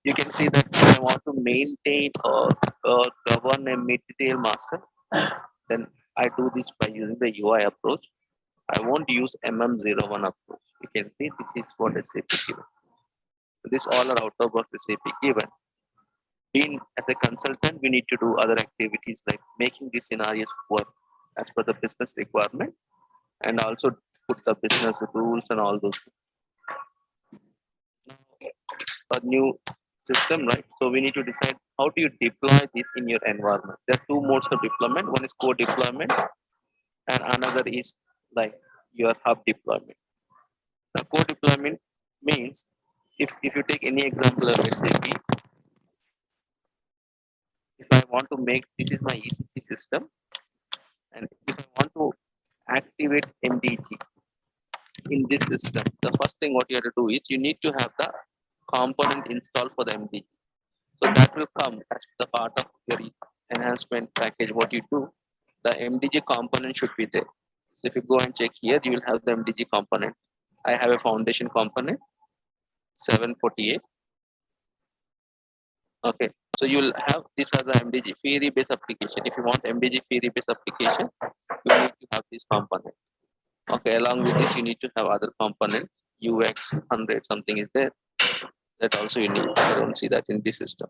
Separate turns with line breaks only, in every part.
You can see that if I want to maintain or govern a mid-detail master, then I do this by using the UI approach. I won't use MM01 approach. You can see this is what SAP given. This all are out of box SAP given. In as a consultant, we need to do other activities like making these scenarios work as per the business requirement and also put the business rules and all those things. A new system, right? So we need to decide how do you deploy this in your environment. There are two modes of deployment. One is core deployment and another is like your hub deployment. Now core deployment means if you take any example of SAP, if I want to make this is my ECC system and if I want to activate MDG in this system, the first thing what you have to do is you need to have the component installed for the MDG. So that will come as the part of your enhancement package. What you do, the MDG component should be there. So if you go and check here, you will have the MDG component. I have a foundation component 748. Okay, so you will have these are the MDG theory based application. If you want MDG theory based application, you need to have this component. Okay, along with this, you need to have other components. UX 100 something is there. That also you need. I don't see that in this system.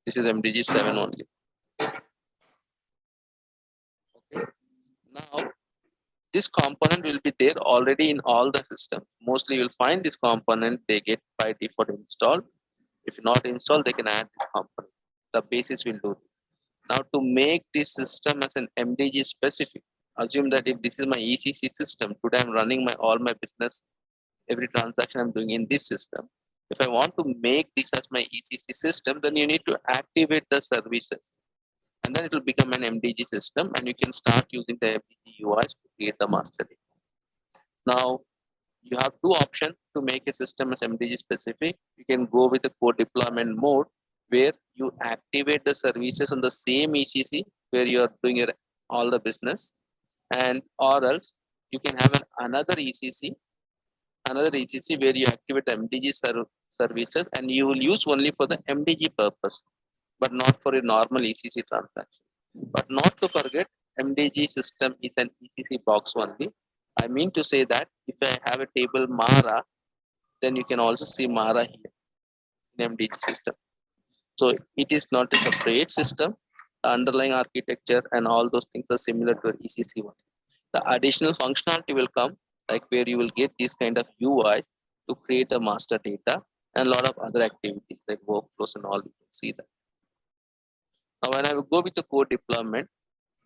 This is MDG 7 only. Okay. Now this component will be there already in all the systems. Mostly you'll find this component, they get by default installed. If not installed, they can add this component. The basis will do this. Now to make this system as an MDG specific, assume that if this is my ECC system, today I'm running my all my business, every transaction I'm doing in this system. If I want to make this as my ECC system, then you need to activate the services. And then it will become an MDG system and you can start using the MDG UIs to create the master data. Now, you have two options to make a system as MDG specific. You can go with the code deployment mode where you activate the services on the same ECC where you are doing your all the business, and or else you can have another ECC where you activate the MDG services and you will use only for the MDG purpose, but not for a normal ECC transaction. But not to forget, MDG system is an ECC box only. I mean to say that if I have a table Mara, then you can also see Mara here in MDG system. So it is not a separate system. The underlying architecture and all those things are similar to an ECC one. The additional functionality will come, like where you will get these kind of UIs to create the master data and a lot of other activities like workflows and all. You can see that. Now, when I will go with the code deployment,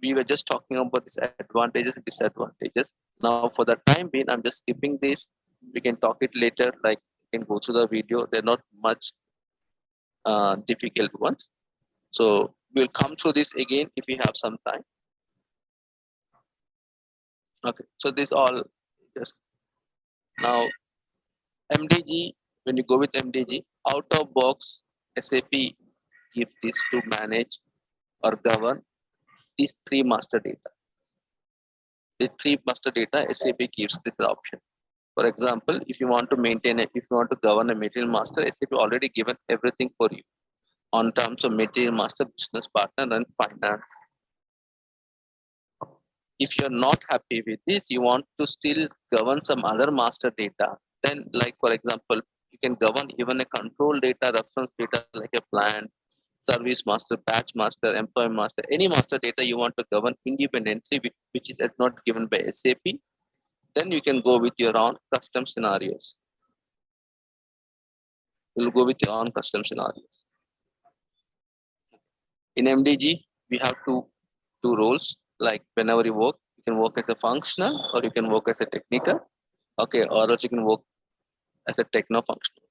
we were just talking about these advantages and disadvantages. Now, for the time being, I'm just skipping this. We can talk it later. Like you can go through the video. They're not much difficult ones. So we'll come through this again if we have some time. Okay. So this all just now MDG. When you go with MDG, out of box SAP gives this to manage or govern these three master data. These three master data SAP gives this option. For example, if you want to maintain it, if you want to govern a material master, SAP already given everything for you on terms of material master, business partner, and finance. If you're not happy with this, you want to still govern some other master data, then like for example, you can govern even a control data, reference data like a plan, service master, batch master, employee master, any master data you want to govern independently, which is not given by SAP, then you can go with your own custom scenarios. You'll go with your own custom scenarios. In MDG, we have two roles. Like whenever you work, you can work as a functional or you can work as a technical. Okay, or else you can work as a techno-functional.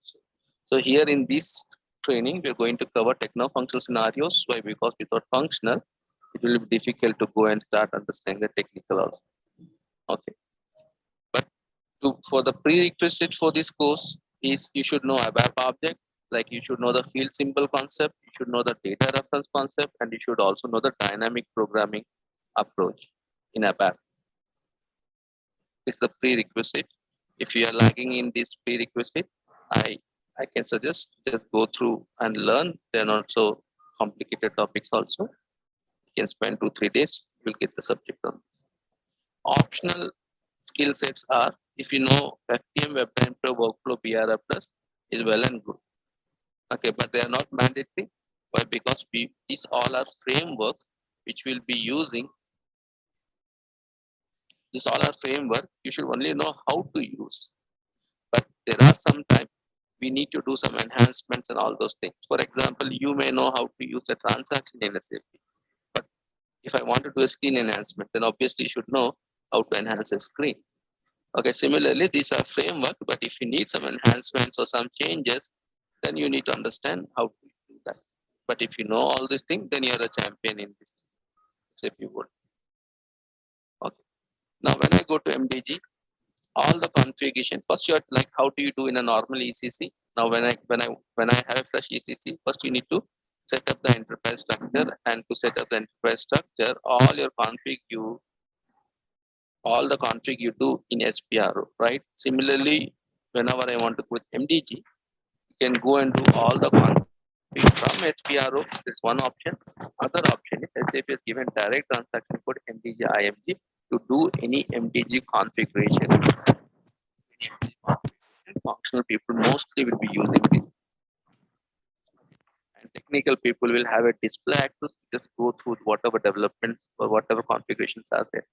So here in this training, we're going to cover techno-functional scenarios. Why? Because without functional, it will be difficult to go and start understanding the technical also. Okay. But for the prerequisite for this course is you should know ABAP object, like you should know the field symbol concept, you should know the data reference concept, and you should also know the dynamic programming approach in ABAP. This is the prerequisite. If you are lagging in this prerequisite, I I can suggest just go through and learn. They're not so complicated topics also. You can spend 2-3 days, you'll get the subject on. Optional skill sets are if you know FTM, WebTime Pro, Workflow, BRR Plus is well and good. Okay, but they are not mandatory. Why? Because these all are frameworks which we'll be using. These all are framework. You should only know how to use. But there are sometimes we need to do some enhancements and all those things. For example, you may know how to use a transaction in SAP. But if I want to do a screen enhancement, then obviously you should know how to enhance a screen. Okay, similarly, these are framework, but if you need some enhancements or some changes, then you need to understand how to do that. But if you know all these things, then you're a champion in this SAP world. Okay. Now, when I go to MDG, all the configuration, first you're like, how do you do in a normal ECC? Now, when I have a fresh ECC, first you need to set up the enterprise structure, and to set up the enterprise structure, all the config you do in SPRO, right? Similarly, whenever I want to put MDG, you can go and do all the config from SPRO. There's one option. Other option is SAP has given direct transaction code MDGIMG to do any MDG configuration. Any MDG configuration, functional people mostly will be using this. And technical people will have a display access to just go through whatever developments or whatever configurations are there.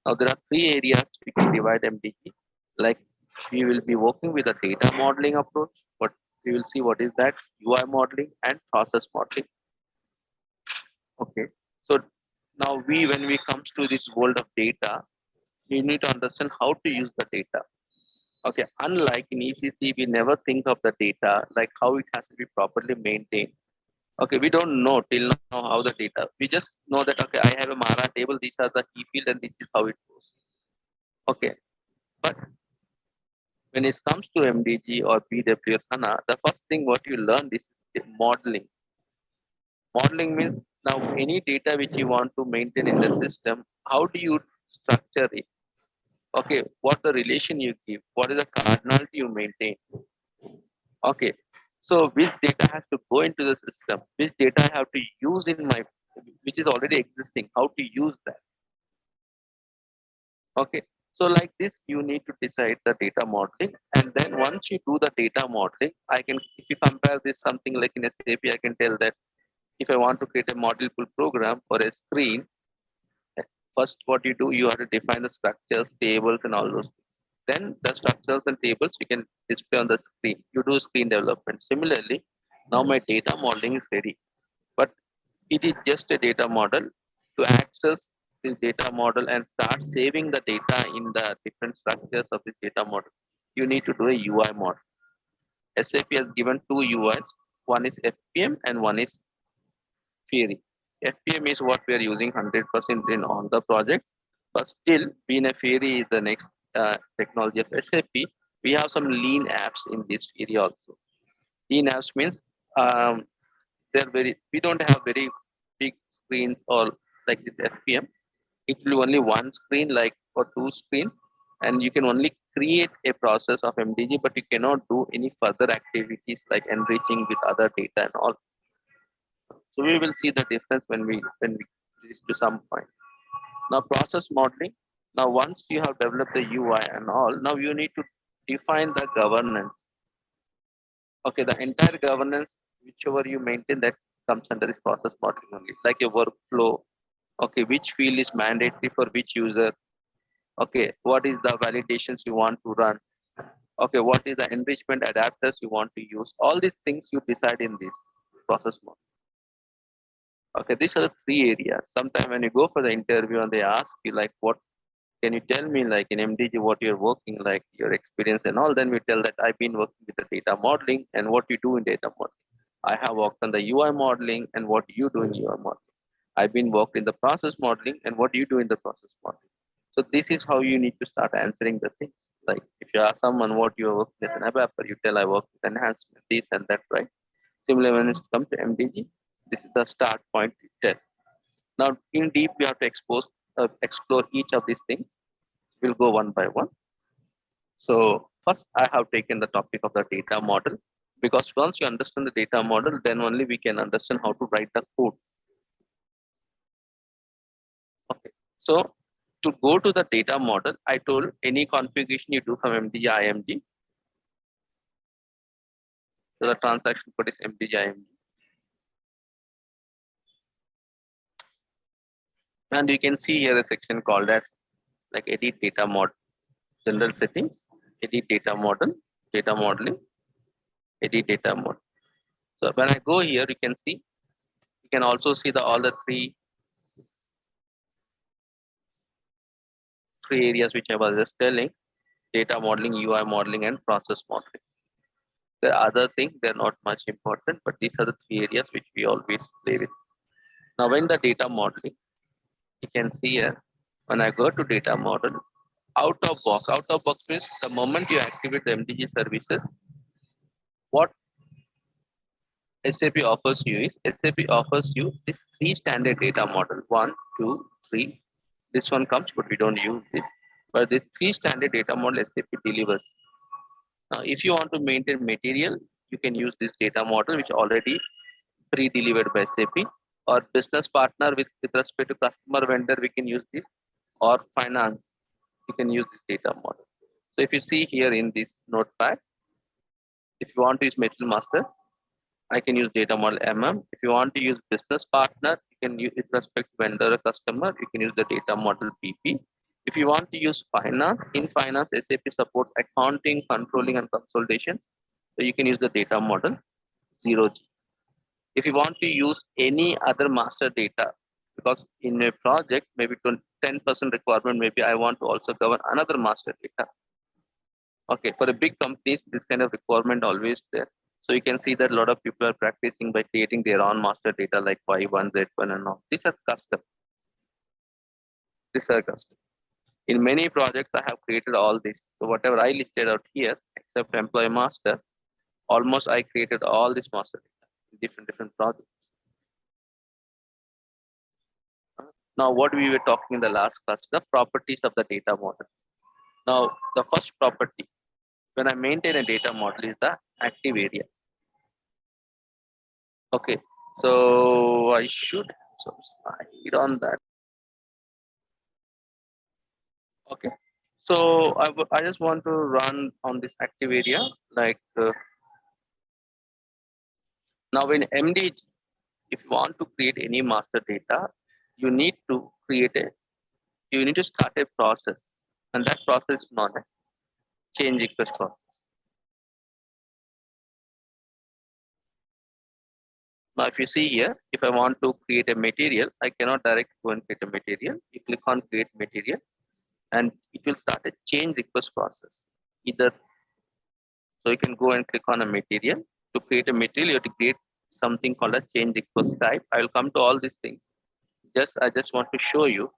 Now there are three areas we can divide MDG. Like we will be working with a data modeling approach, but we will see what is that UI modeling and process modeling. Okay. So now when we comes to this world of data, we need to understand how to use the data. Okay. Unlike in ECC, we never think of the data, like how it has to be properly maintained. Okay, we don't know till now how the data. We just know that okay, I have a Mara table. These are the key field, and this is how it goes. Okay, but when it comes to MDG or PW or HANA, the first thing what you learn is modeling. Modeling means now any data which you want to maintain in the system, how do you structure it? Okay, what the relation you give? What is the cardinality you maintain? Okay, so which data has to go into the system? Which data I have to use in my, which is already existing? How to use that? Okay, so like this, you need to decide the data modeling, and then once you do the data modeling, I can, if you compare this something like in SAP, I can tell that if I want to create a model pool program for a screen, first what you do, you have to define the structures, tables, and all those things. Then the structures and tables you can display on the screen. You do screen development. Similarly, now my data modeling is ready, but it is just a data model. To access this data model and start saving the data in the different structures of this data model, you need to do a UI model. SAP has given two UIs. One is FPM and one is Fury. FPM is what we are using 100% in all the projects, but still, being a Fury is the next technology of SAP. We have some lean apps in this area also. Lean apps means um, they're very. We don't have very big screens or like this FPM. It will only one screen, like or two screens, and you can only create a process of MDG, but you cannot do any further activities like enriching with other data and all. So we will see the difference when we reach to some point. Now process modeling. Now once you have developed the UI and all, now you need to define the governance. Okay, the entire governance, whichever you maintain, that comes under this process modeling only, like a workflow. Okay, which field is mandatory for which user? Okay, what is the validations you want to run? Okay, what is the enrichment adapters you want to use? All these things you decide in this process model. Okay, these are the three areas. Sometimes when you go for the interview and they ask you like, what can you tell me like in MDG what you're working, like your experience and all, then we tell that I've been working with the data modeling and what you do in data modeling. I have worked on the UI modeling and what you do in UI modeling. I've been worked in the process modeling and what you do in the process modeling. So this is how you need to start answering the things. Like if you ask someone what you work as an ABAPer, you tell I work with enhancement, this and that, right? Similarly, when it comes to MDG, this is the start point. Now, in deep, we have to explore each of these things. We'll go one by one. So first, I have taken the topic of the data model. Because once you understand the data model, then only we can understand how to write the code. Okay. So to go to the data model, I told any configuration you do from MDGIMG. So the transaction code is MDGIMG. And you can see here a section called as like edit data model, general settings, edit data model, data modeling, edit data model. So when I go here, you can see, you can also see the all the three areas which I was just telling: data modeling, UI modeling, and process modeling. The other thing, they're not much important, but these are the three areas which we always play with. Now, in the data modeling, you can see here, when I go to data model, out of box means the moment you activate the MDG services, what SAP offers you is SAP offers you this three standard data model: one, two, three. This one comes, but we don't use this. But this three standard data model SAP delivers. Now, if you want to maintain material, you can use this data model, which already pre-delivered by SAP, or business partner with respect to customer vendor, we can use this, or finance, you can use this data model. So if you see here in this notepad, if you want to use material master, I can use data model If you want to use business partner, you can use with respect to vendor or customer, you can use the data model PP. If you want to use finance, in finance, SAP supports accounting, controlling, and consolidations. So you can use the data model 0G. If you want to use any other master data, because in a project, maybe 10% requirement, maybe I want to also govern another master data. Okay, for the big companies, this kind of requirement always there. So you can see that a lot of people are practicing by creating their own master data like Y1, Z1 and all. These are custom. These are custom. In many projects, I have created all this. So whatever I listed out here, except employee master, almost I created all this master data in different projects. Now, what we were talking in the last class, the properties of the data model. Now, the first property, when I maintain a data model, is the active area. Okay, so I should have some slide on that. Okay, so I just want to run on this active area. Like now in MDG, if you want to create any master data, you need to you need to start a process, and that process is known as change request process. Now, if you see here, if I want to create a material, I cannot directly go and create a material. You click on create material, and it will start a change request process. Either so you can go and click on a material. To create a material, you have to create something called a change request type. I will come to all these things. I just want to show you,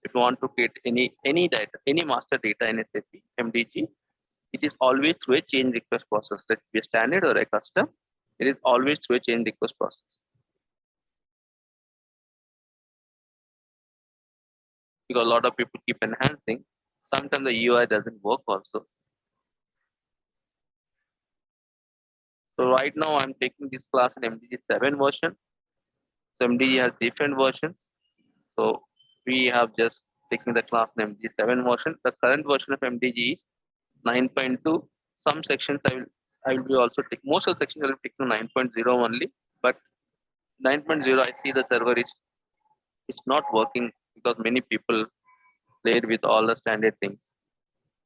if you want to create any data, any master data in SAP MDG, it is always through a change request process. Let it be a standard or a custom. It is always through a change request process. Because a lot of people keep enhancing. Sometimes the UI doesn't work also. So right now I'm taking this class in MDG 7 version. So MDG has different versions. So we have just taken the class in MDG 7 version. The current version of MDG is 9.2. Some sections I will be also taking, most of the sections I will take to 9.0 only, but 9.0 I see the server is it's not working because many people played with all the standard things.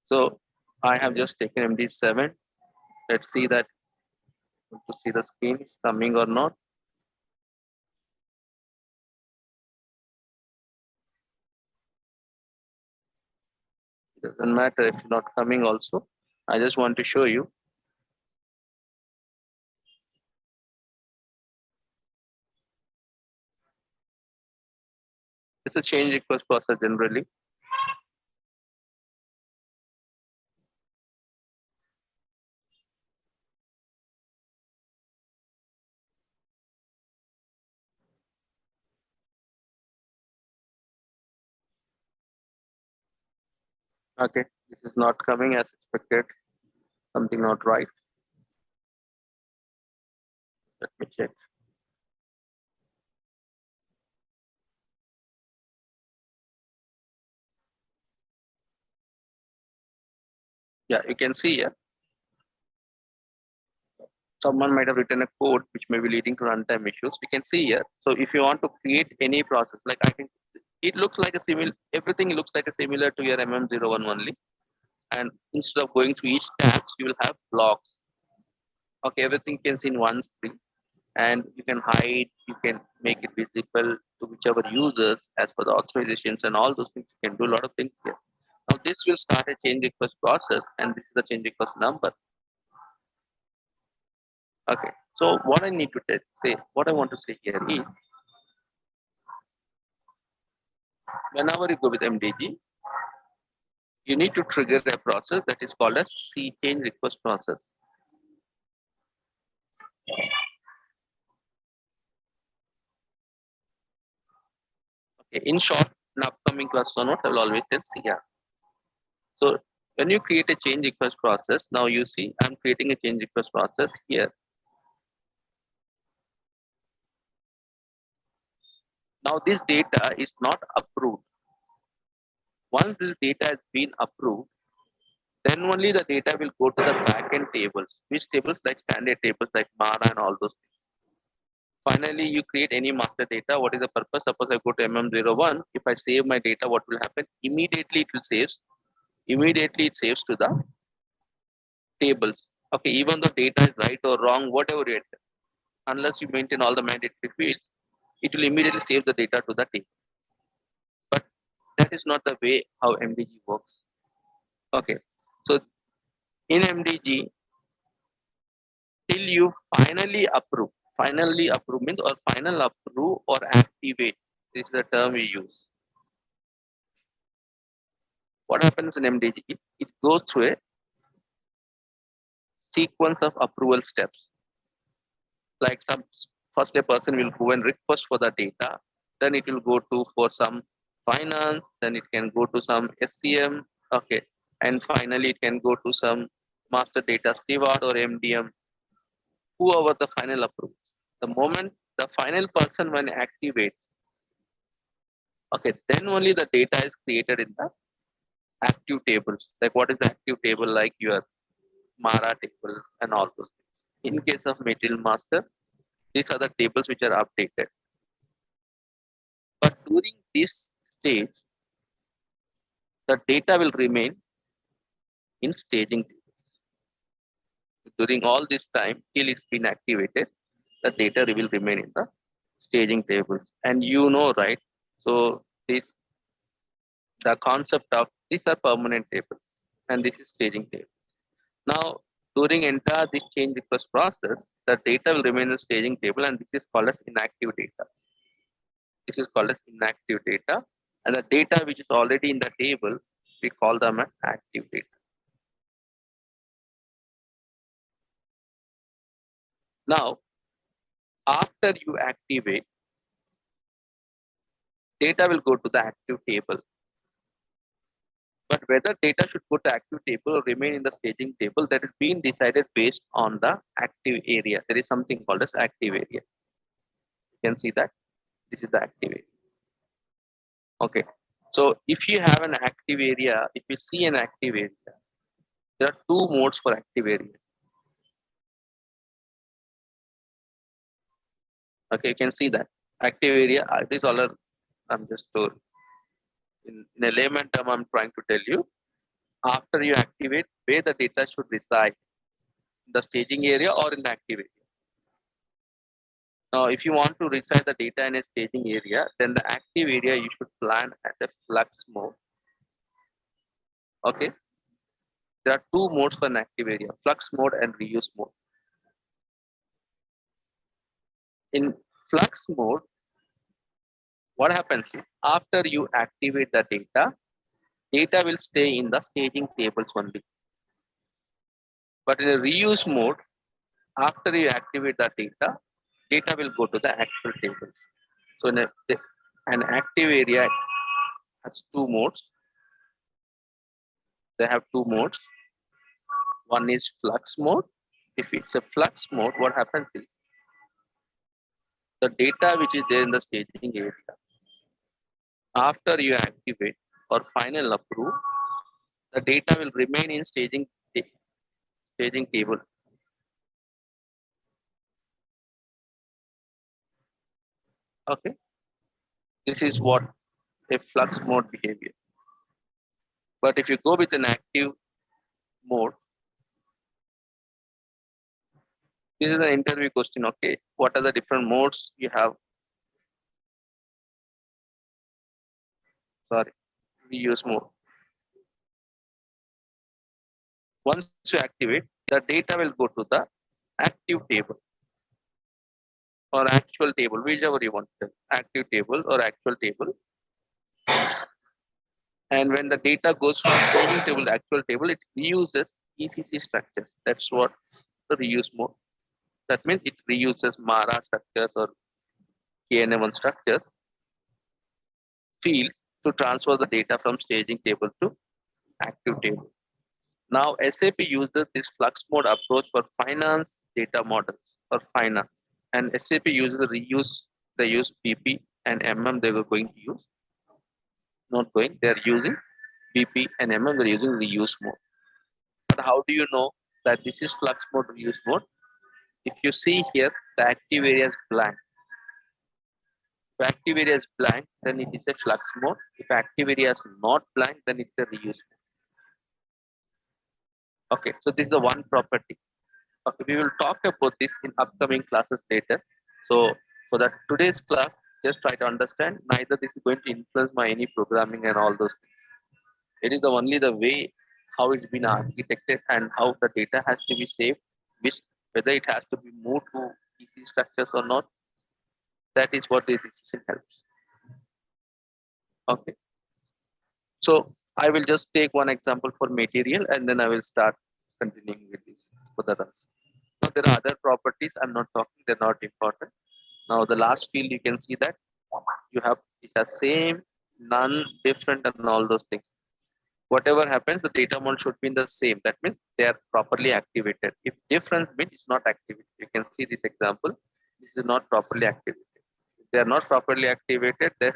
So I have just taken MD 7. Let's see that to see the screen is coming or not. It doesn't matter if it's not coming also. I just want to show you. It's a change request process generally. Okay, this is not coming as expected. Something not right. Let me check. Yeah, you can see here. Someone might have written a code which may be leading to runtime issues. We can see here. So if you want to create any process, like I think it looks like a similar, everything looks like a similar to your MM01 only. And instead of going through each tab, you will have blocks. Okay, everything can see in one screen, and you can hide, you can make it visible to whichever users as per the authorizations and all those things. You can do a lot of things here. Now this will start a change request process, and this is the change request number. Okay, so what I need to say, what I want to say here is, whenever you go with MDG, you need to trigger a process that is called as C change request process. Okay, in short, in upcoming class notes, I will always tell CR. So when you create a change request process, now you see I'm creating a change request process here. Now this data is not approved. Once this data has been approved, then only the data will go to the backend tables. Which tables? Like standard tables like Mara and all those things. Finally, you create any master data. What is the purpose? Suppose I go to MM01. If I save my data, what will happen? Immediately it will save. Immediately it saves to the tables. Okay, even though data is right or wrong, whatever it, unless you maintain all the mandatory fields, it will immediately save the data to the table. But that is not the way how MDG works. Okay, so in MDG, till you finally approve means or final approve or activate. This is the term we use. What happens in MDG? It goes through a sequence of approval steps. Like first a person will go and request for the data, then it will go to for some finance, then it can go to some SCM, okay, and finally it can go to some master data steward or MDM, whoever the final approves. The moment the final person when activates, okay, then only the data is created in the active tables. Like what is the active table? Like your Mara tables and all those things. In case of material master, these are the tables which are updated. But during this stage, the data will remain in staging tables. During all this time, till it's been activated, the data will remain in the staging tables. And you know, right? So this the concept of these are permanent tables, and this is staging table. Now, during entire this change request process, the data will remain in the staging table, and this is called as inactive data. This is called as inactive data, and the data which is already in the tables, we call them as active data. Now, after you activate, data will go to the active table. But whether data should go to active table or remain in the staging table, that is being decided based on the active area. There is something called as active area. You can see that this is the active area. Okay. So if you have an active area, if you see an active area, there are two modes for active area. Okay, you can see that active area. This all are I'm just told in a layman term. I'm trying to tell you. After you activate, where the data should reside, in the staging area or in the active area. Now, if you want to reside the data in a staging area, then the active area you should plan as a flux mode. Okay. There are two modes for an active area: flux mode and reuse mode. In flux mode, what happens is after you activate the data will stay in the staging tables only. But in a reuse mode, after you activate the data will go to the actual tables. So in an active area has two modes. They have two modes. One is flux mode. If it's a flux mode, what happens is the data which is there in the staging area, after you activate or final approve, the data will remain in staging table. Okay, this is what a flux mode behavior. But if you go with an active mode, this is an interview question. Okay, what are the different modes you have? Sorry, reuse mode. Once you activate, the data will go to the active table or actual table, whichever you want to, active table or actual table. And when the data goes from staging table to actual table, it reuses ECC structures. That's what the reuse mode. That means it reuses MARA structures or KNM1 structures, fields to transfer the data from staging table to active table. Now SAP uses this flux mode approach for finance data models or finance. And SAP uses reuse, they use BP and MM they were going to use. Not going, they are using BP and MM, they're using reuse mode. But how do you know that this is flux mode reuse mode? If you see here, the active area is blank. If active area is blank, then it is a flux mode. If active area is not blank, then it's a reuse mode. Okay, so this is the one property. Okay, we will talk about this in upcoming classes later. So for that today's class, just try to understand neither this is going to influence my any programming and all those things. It is the only the way how it's been architected and how the data has to be saved, which whether it has to be moved to EC structures or not. That is what the decision helps. Okay. So I will just take one example for material and then I will start continuing with this for the rest. Now there are other properties I'm not talking, they're not important. Now the last field you can see that you have it has same, none, different, and all those things. Whatever happens, the data model should be in the same. That means they are properly activated. If different means it's not activated. You can see this example. This is not properly activated. If they are not properly activated, then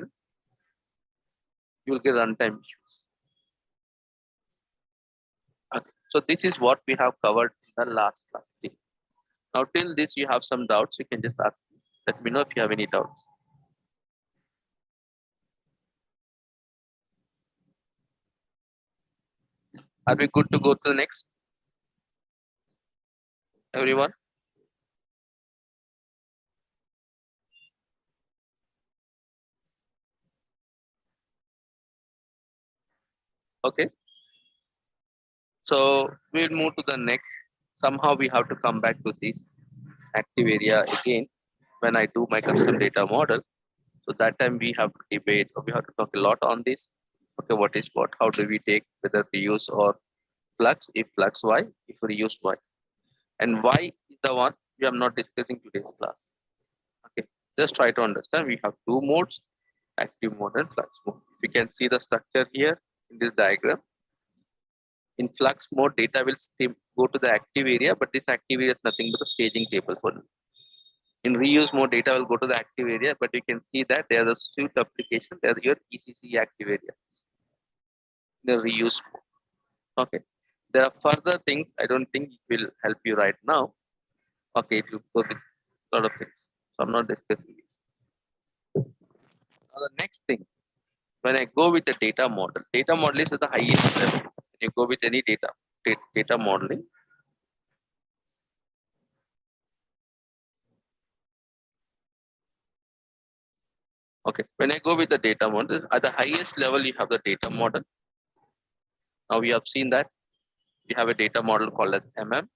you will get runtime issues. Okay. So this is what we have covered in the last class. Now till this you have some doubts, you can just ask me. Let me know if you have any doubts. Are we good to go to the next? Everyone? Okay. So we'll move to the next. Somehow we have to come back to this active area again when I do my custom data model. So that time we have to debate or we have to talk a lot on this. Okay, what is what? How do we take whether reuse or flux? If flux, why? If reuse, why? And why is the one we are not discussing today's class. Okay, just try to understand. We have two modes, active mode and flux mode. If you can see the structure here in this diagram, in flux mode, data will still go to the active area, but this active area is nothing but the staging table for now. In reuse mode, data will go to the active area, but you can see that there is a suite application, there is your ECC active area, the reuse mode. Okay. There are further things I don't think it will help you right now. Okay, it will go with a lot of things. So I'm not discussing this. Now the next thing, when I go with the data model is at the highest level. When you go with any data modeling, okay, when I go with the data model, at the highest level, you have the data model. Now we have seen that we have a data model called as MM.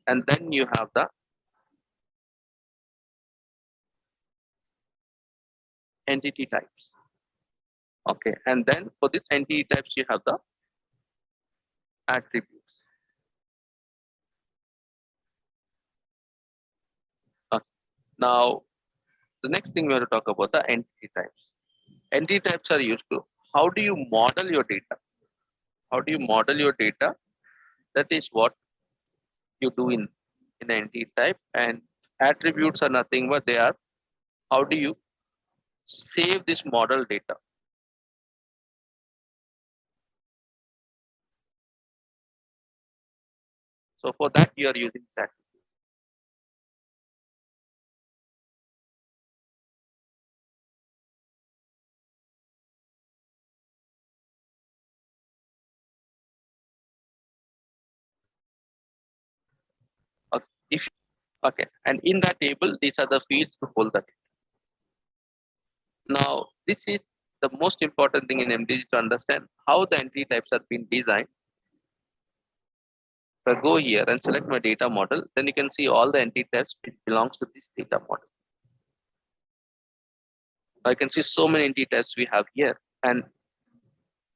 And then you have the entity types. Okay, and then for this entity types, you have the attributes. Now, the next thing we have to talk about the entity types. Entity types are used to how do you model your data? How do you model your data? That is what you do in entity type, and Attributes are nothing but they are how do you save this model data. So for that you are using SAT. Okay. If okay, and in that table, these are the fields to hold that. Now, this is the most important thing in MDG to understand how the entity types are being designed. If I go here and select my data model, then you can see all the entity types which belongs to this data model. I can see so many entity types we have here, and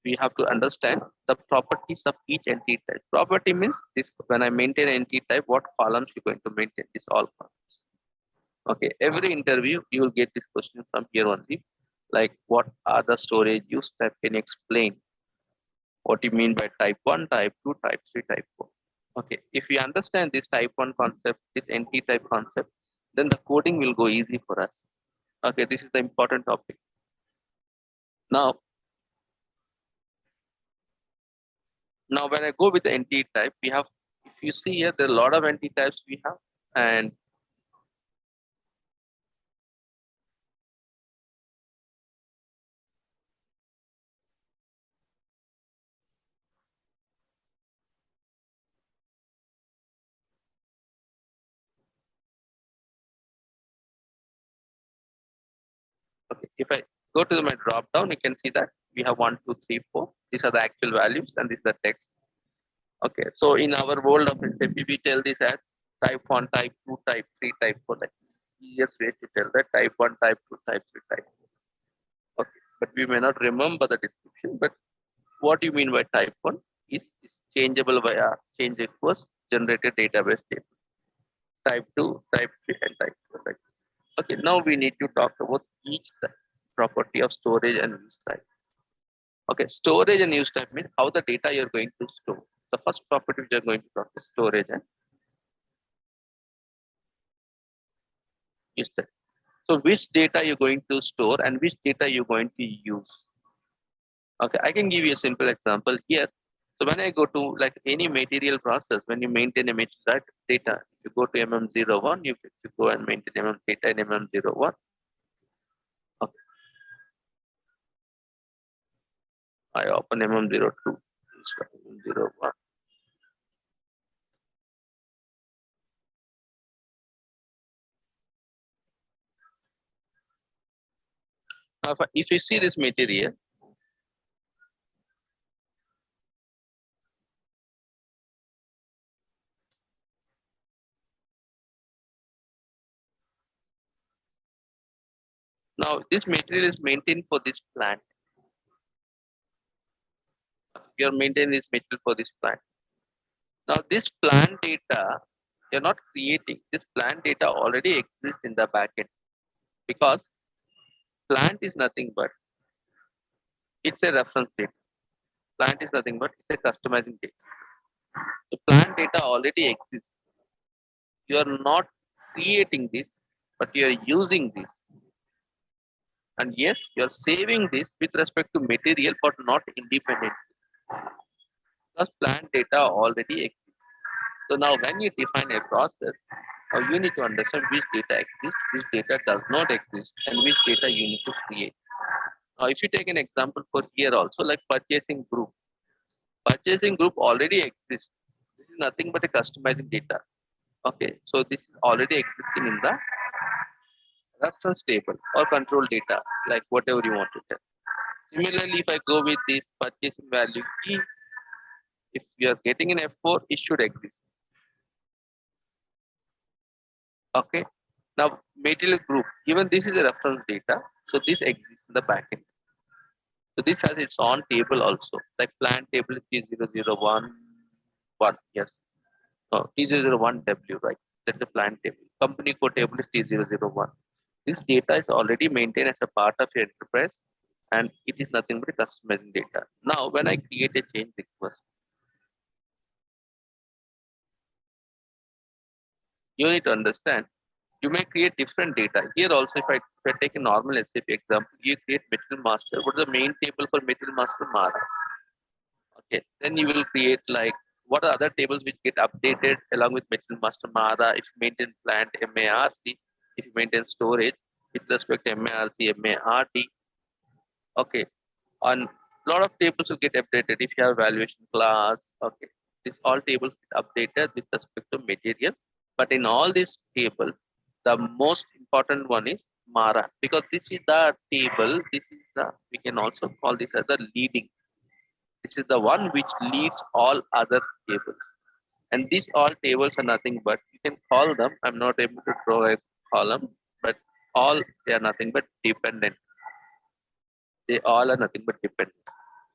we have to understand the properties of each entity type. Property means this when I maintain an entity type, what columns you're going to maintain, this all columns. Okay, every interview you will get this question from here only, like what are the storage use type? Can you explain what you mean by type 1, type 2, type 3, type 4? Okay, if you understand this type 1 concept, this entity type concept, then the coding will go easy for us. Okay, this is the important topic. Now, when I go with the entity type, we have, if you see here, there are a lot of entity types we have, and okay, if I go to my drop down, you can see that we have 1, 2, 3, 4. These are the actual values, and this is the text. Okay, so in our world of SAP, we tell this as type 1, type 2, type 3, type 4. Like easiest way to tell that type 1, type 2, type 3, type 4. Okay, but we may not remember the description. But what you mean by type 1 is changeable via change request generated database table. Type 2, type 3, and type 4. Like this. Okay, now we need to talk about each type, property of storage and use type. Okay, storage and use type means how the data you're going to store. The first property which you're going to talk is storage and use type. So which data you're going to store and which data you're going to use. Okay, I can give you a simple example here. So when I go to like any material process, when you maintain a material data, you go to MM01, you go and maintain data in MM01. Okay, I open MM02, MM01. Now, if you see this material, now this material is maintained for this plant. You are maintaining this material for this plant. Now this plant data, you're not creating. This plant data already exists in the backend because plant is nothing but it's a reference data. Plant is nothing but it's a customizing data. The plant data already exists. You are not creating this, but you are using this. And yes, you are saving this with respect to material, but not independent. Because plant data already exists. So now when you define a process, now you need to understand which data exists, which data does not exist, and which data you need to create. Now if you take an example for here also, like purchasing group. Purchasing group already exists. This is nothing but a customizing data. Okay, so this is already existing in the reference table or control data, like whatever you want to tell. Similarly, if I go with this purchasing value key, if you are getting an F4, it should exist. Okay. Now, material group, even this is a reference data, so this exists in the backend. So this has its own table also, like plant table is T0011, yes. No, T001W, right? That's a plant table. Company code table is T001. This data is already maintained as a part of your enterprise and it is nothing but customizing data. Now, when I create a change request, you need to understand You may create different data. Here also, if I take a normal SAP example, you create material master. What is the main table for material master? Mara. Okay, then you will create like what are other tables which get updated along with material master Mara. If you maintain plant MARC, if you maintain storage with respect to MARC, MARD. Okay, on lot of tables will get updated if you have valuation class. Okay, these all tables get updated with respect to material. But in all these tables, the most important one is Mara because this is the table. This is the we can also call this as the leading. This is the one which leads all other tables. And these all tables are nothing but you can call them. I'm not able to draw a column, but all they are nothing but dependent. They all are nothing but dependent.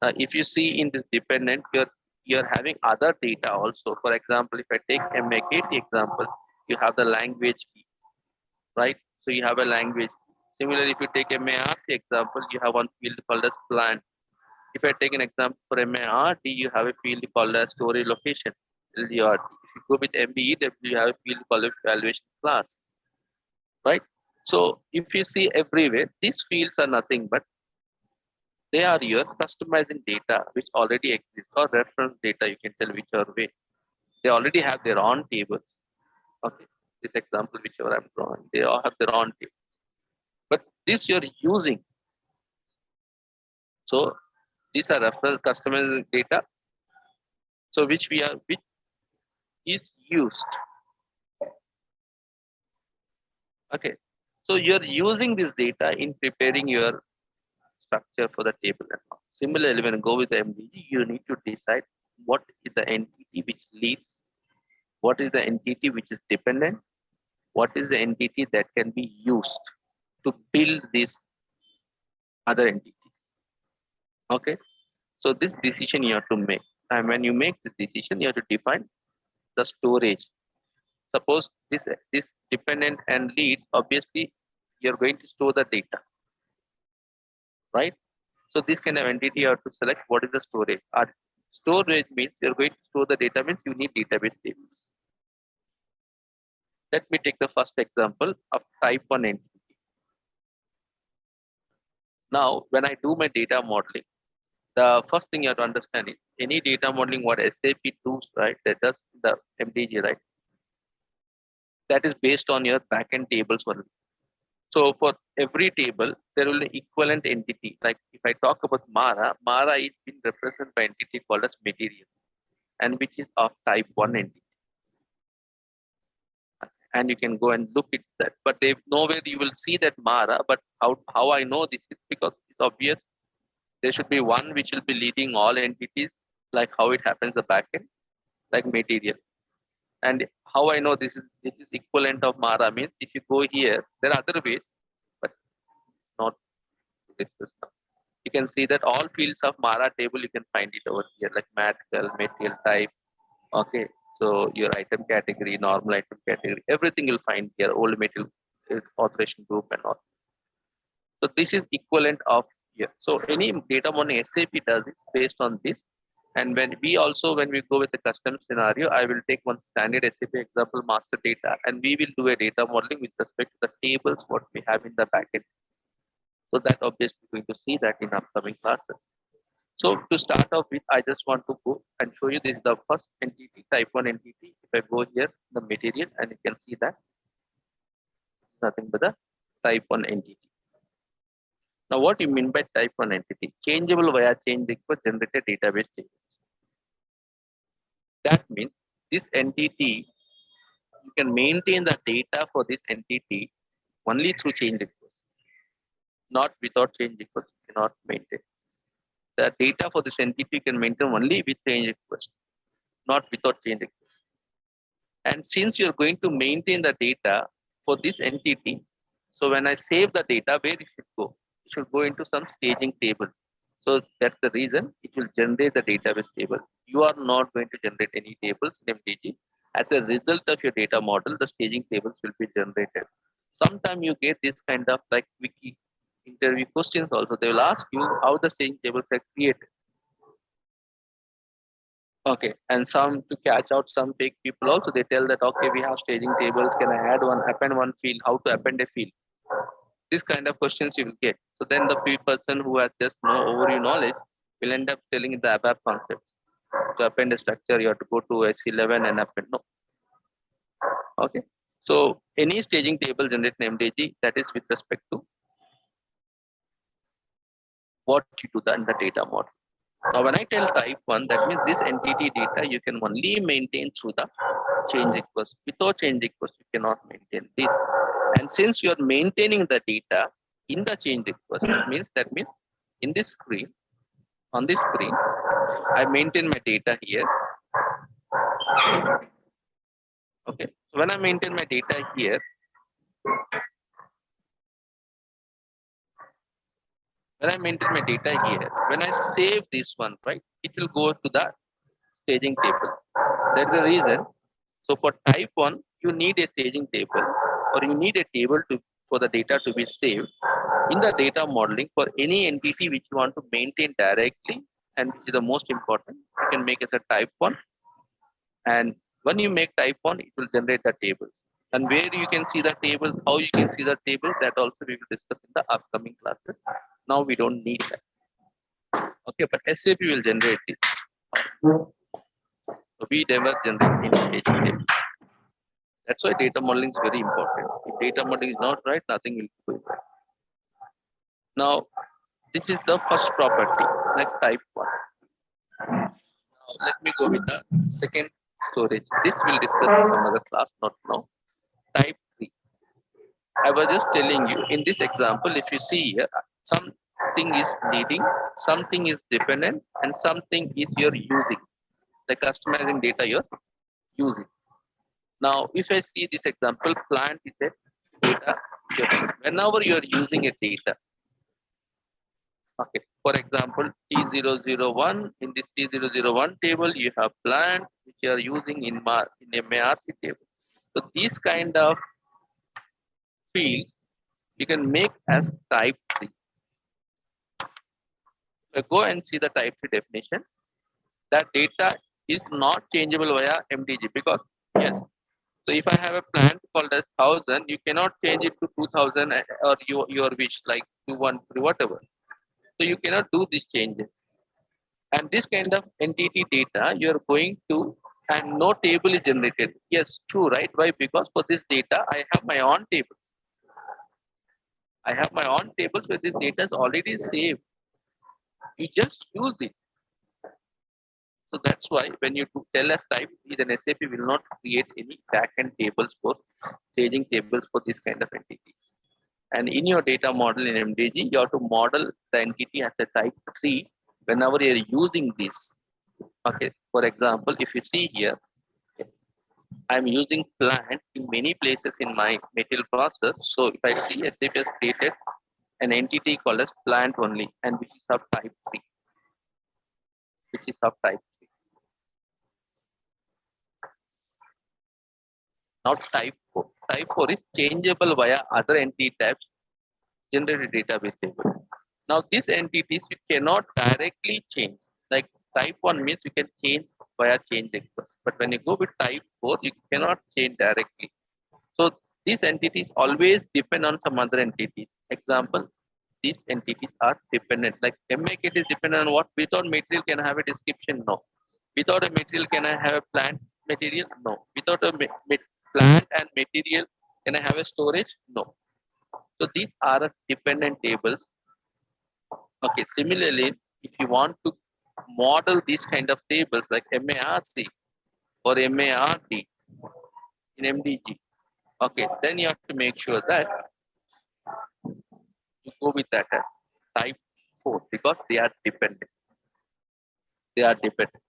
If you see in this dependent, you're having other data also. For example, if I take MAKT example, you have the language key, right? So you have a language. Similarly, if you take MARC example, you have one field called as plant. If I take an example for MART, you have a field called as storage location, LDRT. If you go with MDEW, you have a field called as valuation class, right? So if you see everywhere, these fields are nothing but they are your customizing data which already exists or reference data, you can tell whichever way. They already have their own tables. Okay, this example whichever I'm drawing, they all have their own tables. But this you're using. So these are reference customizing data. So which is used. Okay, so you're using this data in preparing your structure for the table. Similarly, when you go with the MDG, you need to decide what is the entity which leads, what is the entity which is dependent, what is the entity that can be used to build these other entities. Okay, so this decision you have to make, and when you make this decision, you have to define the storage. Suppose this dependent and leads, obviously you're going to store the data, right? So this kind of entity you have to select what is the storage. Storage means you're going to store the data means you need database tables. Let me take the first example of type 1 entity. Now, when I do my data modeling, the first thing you have to understand is any data modeling what SAP does, right? That does the MDG, right? That is based on your backend tables only. So for every table, there will be equivalent entity. Like if I talk about Mara is been represented by entity called as material, and which is of type 1 entity. And you can go and look at that. But they nowhere you will see that Mara. But how I know this is because it's obvious. There should be one which will be leading all entities, like how it happens the backend, like material. And how I know this is equivalent of Mara means if you go here, there are other ways, but it's not this system. You can see that all fields of Mara table you can find it over here, like material type. Okay, so your item category, normal item category, everything you'll find here, old material authorization group and all. So this is equivalent of here. So any data modeling SAP does is based on this. And when we go with the custom scenario, I will take one standard SAP example master data, and we will do a data modeling with respect to the tables what we have in the backend. So that obviously going to see that in upcoming classes. So to start off with, I just want to go and show you this is the first entity, type 1 entity. If I go here, the material, and you can see that it's nothing but the type 1 entity. Now, what you mean by type 1 entity? Changeable via change request generated database tables. That means this entity, you can maintain the data for this entity only through change request, not without change request. You cannot maintain. The data for this entity can maintain only with change request, not without change request. And since you're going to maintain the data for this entity, so when I save the data, where it should go? It should go into some staging tables. So that's the reason it will generate the database table. You are not going to generate any tables in MDG. As a result of your data model, the staging tables will be generated. Sometimes you get this kind of like wiki interview questions also. They will ask you how the staging tables are created. Okay, and some to catch out some fake people also, they tell that okay, we have staging tables. Can I add one, append one field? How to append a field? This kind of questions you will get. So then the person who has just no overview knowledge will end up telling the ABAP concepts. To append a structure, you have to go to S11 and append. No. Okay. So any staging table generated in MDG, that is with respect to what you do in the data model. Now, when I tell type 1, that means this entity data you can only maintain through the change request. Without change request, you cannot maintain this. And since you are maintaining the data in the change request, that means in this screen, on this screen, I maintain my data here. Okay. So when I maintain my data here, when I maintain my data here, when I save this one, right, it will go to the staging table. That's the reason. So for type 1, you need a staging table, or you need a table to for the data to be saved in the data modeling for any entity which you want to maintain directly, and which is the most important. You can make as a type 1, and when you make type 1, it will generate the tables. And where you can see the tables, how you can see the table, that also we will discuss in the upcoming classes. Now we don't need that. Okay, but SAP will generate this. So we never generate any staging table. That's why data modeling is very important. If data modeling is not right, nothing will go right. Now, this is the first property, like type 1. Now, let me go with the second storage. This we'll discuss in some other class, not now. Type 3. I was just telling you, in this example, if you see here, something is leading, something is dependent, and something is you're using. The customizing data you're using. Now, if I see this example, plant is a data. Whenever you're using a data, okay, for example, T001, in this T001 table, you have plant which you are using in MARC table. So these kind of fields you can make as type 3. So go and see the type 3 definition. That data is not changeable via MDG because, yes, so if I have a plant called as 1000, you cannot change it to 2000 or your wish, like 213, whatever. So you cannot do these changes. And this kind of entity data you're going to, and no table is generated. Yes, true, right? Why? Because for this data, I have my own tables. I have my own tables where this data is already saved. You just use it. So that's why when you tell us type 3, then SAP will not create any backend tables for staging tables for this kind of entities. And in your data model in MDG, you have to model the entity as a type 3 whenever you're using this. Okay, for example, if you see here, I'm using plant in many places in my material process. So if I see SAP has created an entity called as plant only, and which is of type 3, which is of type 3, not type 4. Type 4 is changeable via other entity types generated database table. Now these entities you cannot directly change. Like type 1 means you can change via change request. But when you go with type 4, you cannot change directly. So these entities always depend on some other entities. Example, these entities are dependent. Like MA kit is dependent on what? Without material can I have a description? No. Without a material can I have a plant material? No. Without a plant and material can I have a storage? No. So these are dependent tables. Okay, similarly, if you want to model these kind of tables like MARC or MARD in MDG, okay, then you have to make sure that you go with that as type 4 because they are dependent. They are dependent.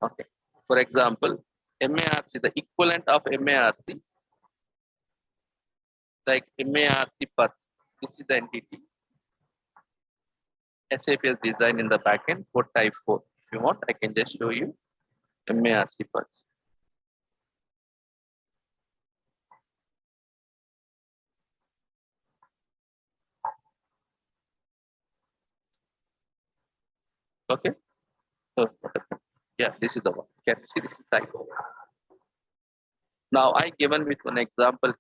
Okay. For example, MARC, the equivalent of MARC, like MARC parts, this is the entity SAP has designed in the backend for type 4. If you want, I can just show you MARC parts. Okay. So, yeah, this is the one. Can you see this is type? Now I given with one example.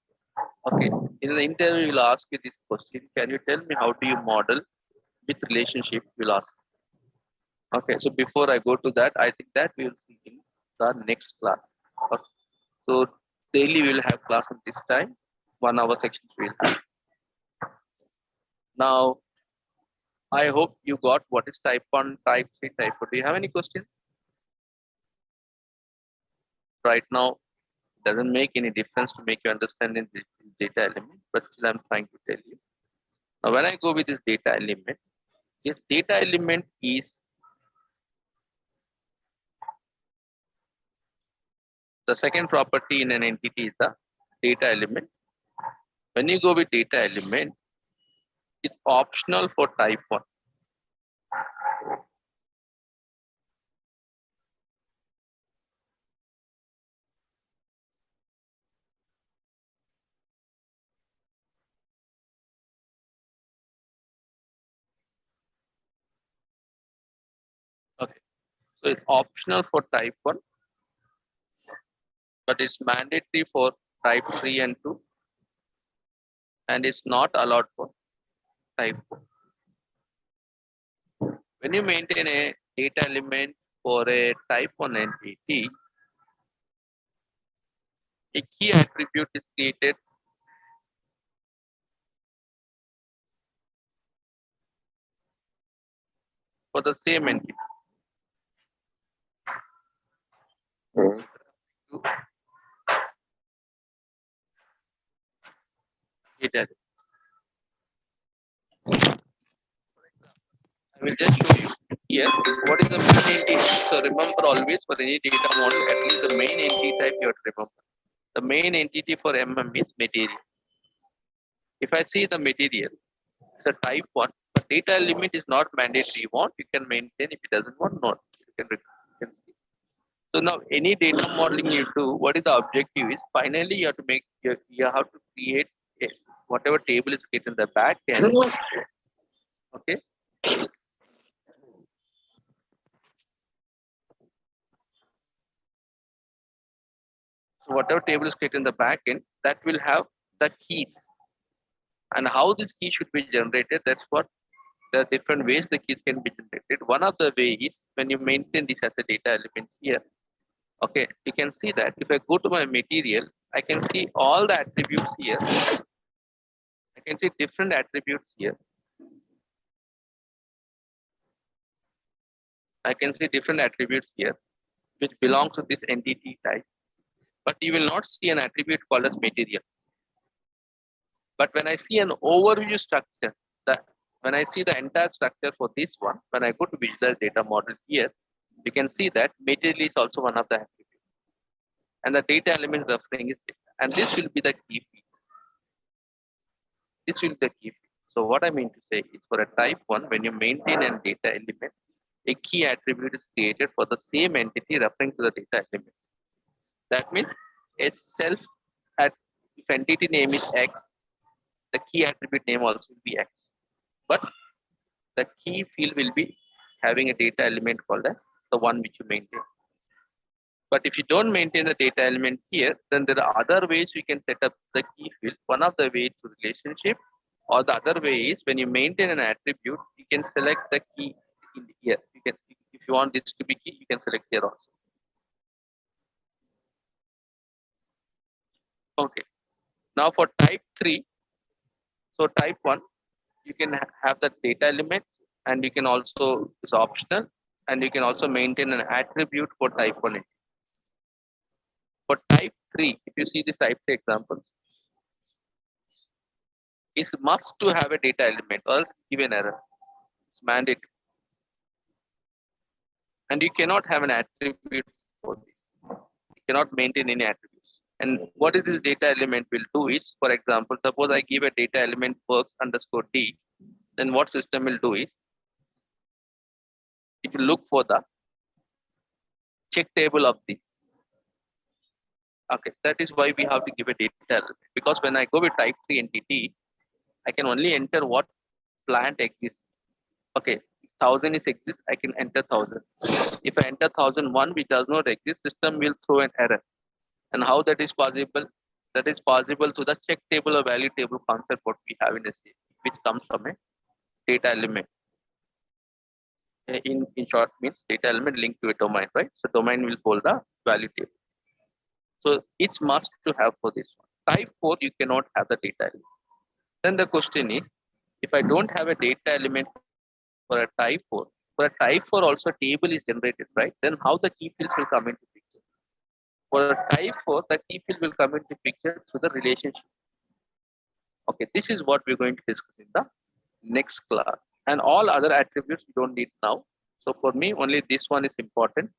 Okay, in the interview will ask you this question. Can you tell me how do you model with relationship? Will ask. Okay, so before I go to that, I think that we will see in the next class. Okay. So daily we will have class at this time. 1 hour sections we will have. Now I hope you got what is type 1, type 3, type 4. Do you have any questions? Right now, doesn't make any difference to make you understand in this data element, but still I'm trying to tell you. Now, when I go with this data element, this data element is the second property in an entity is the data element. When you go with data element, it's optional for type 1. Okay, so it's optional for type 1, but it's mandatory for type 3 and 2, and it's not allowed for type 4. When you maintain a data element for a type 1 entity, a key attribute is created for the same entity. Data. I will just show you here what is the main entity. So remember always for any data model, at least the main entity type you have to remember. The main entity for is material. If I see the material, it's a type 1, but data limit is not mandatory. You want, you can maintain. If it doesn't want, not. You can see. So now any data modeling you do, what is the objective is finally you have to make you have to create a, whatever table is created in the back end. Okay. So whatever table is created in the back end, that will have the keys. And how this key should be generated, that's what the different ways the keys can be generated. One of the way is when you maintain this as a data element here. Okay, you can see that if I go to my material, I can see all the attributes here. I can see different attributes here. I can see different attributes here, which belongs to this entity type. But you will not see an attribute called as material. But when I see an overview structure, when I see the entire structure for this one, when I go to visualize data model here, you can see that material is also one of the attributes. And the data element referring is data. And this will be the key field. This will be the key field. So what I mean to say is for a type 1, when you maintain a data element, a key attribute is created for the same entity referring to the data element. That means a self at if entity name is X, the key attribute name also will be X. But the key field will be having a data element called as the one which you maintain. But if you don't maintain the data element here, then there are other ways you can set up the key field. One of the ways to relationship, or the other way is when you maintain an attribute, you can select the key in here. You can, if you want this to be key, you can select here also. Okay. Now for type 3, so type 1, you can have the data elements, and you can also, it's optional, and you can also maintain an attribute for type 1. For type 3, if you see this type 3 examples, it's must to have a data element or else give an error. It's mandatory. And you cannot have an attribute for this. You cannot maintain any attributes. And what is this data element will do is, for example, suppose I give a data element works underscore D, then what system will do is, it will look for the check table of this. Okay, that is why we have to give a data element. Because when I go with type 3 entity, I can only enter what plant exists. Okay, 1000 is exist, I can enter 1000. If I enter 1001 which does not exist, system will throw an error. And how that is possible? That is possible to the check table or value table concept what we have in SAP, which comes from a data element. In short means data element linked to a domain, right? So domain will hold the value table. So it's must to have for this one. Type 4, you cannot have the data element. Then the question is, if I don't have a data element for a type 4, for a type 4 also table is generated, right? Then how the key fields will come into picture? For a type 4, the key field will come into picture through the relationship. Okay, this is what we're going to discuss in the next class. And all other attributes we don't need now. So for me, only this one is important.